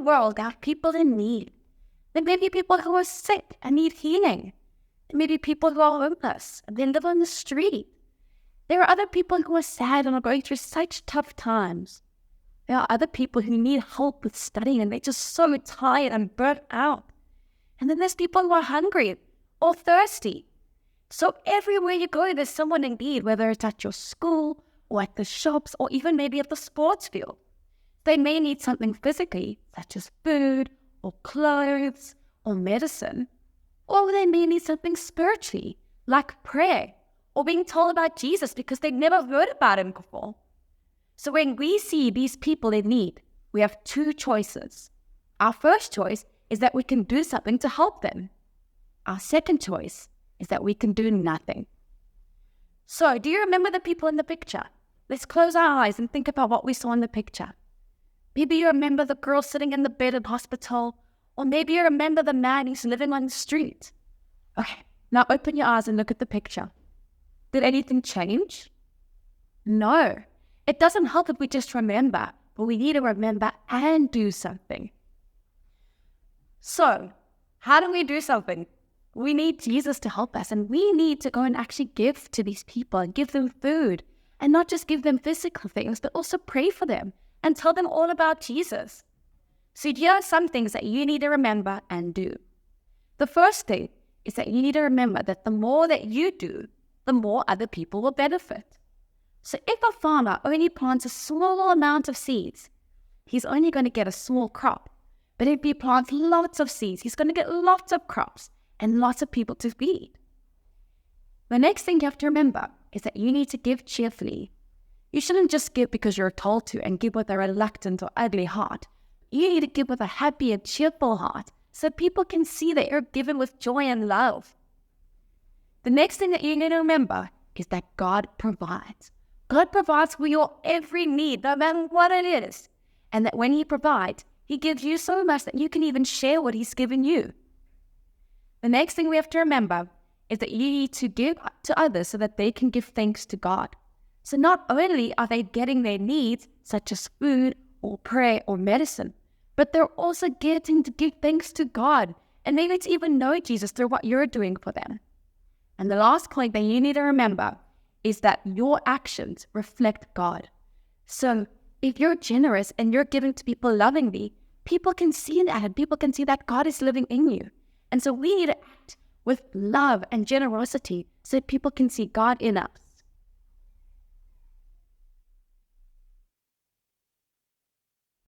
world, there are people in need. There may be people who are sick and need healing. There may be people who are homeless and they live on the street. There are other people who are sad and are going through such tough times. There are other people who need help with studying and they're just so tired and burnt out. And then there's people who are hungry or thirsty. So everywhere you go, there's someone in need, whether it's at your school or at the shops or even maybe at the sports field. They may need something physically, such as food or clothes or medicine, or they may need something spiritually, like prayer or being told about Jesus because they've never heard about him before. So when we see these people in need, we have two choices. Our first choice is that we can do something to help them. Our second choice is that we can do nothing. So, do you remember the people in the picture? Let's close our eyes and think about what we saw in the picture. Maybe you remember the girl sitting in the bed in hospital, or maybe you remember the man who's living on the street. Okay, now open your eyes and look at the picture. Did anything change? No. It doesn't help if we just remember, but we need to remember and do something. So, how do we do something? We need Jesus to help us, and we need to go and actually give to these people and give them food, and not just give them physical things, but also pray for them and tell them all about Jesus. So here are some things that you need to remember and do. The first thing is that you need to remember that the more that you do, the more other people will benefit. So if a farmer only plants a small amount of seeds, he's only going to get a small crop. But if he plants lots of seeds, he's going to get lots of crops and lots of people to feed. The next thing you have to remember is that you need to give cheerfully. You shouldn't just give because you're told to and give with a reluctant or ugly heart. You need to give with a happy and cheerful heart so people can see that you're given with joy and love. The next thing that you need to remember is that God provides. God provides for your every need, no matter what it is. And that when he provides, he gives you so much that you can even share what he's given you. The next thing we have to remember is that you need to give to others so that they can give thanks to God. So not only are they getting their needs, such as food or prayer or medicine, but they're also getting to give thanks to God and maybe to even know Jesus through what you're doing for them. And the last point that you need to remember is that your actions reflect God. So if you're generous and you're giving to people lovingly, people can see that and people can see that God is living in you. And so we need to act with love and generosity so people can see God in us.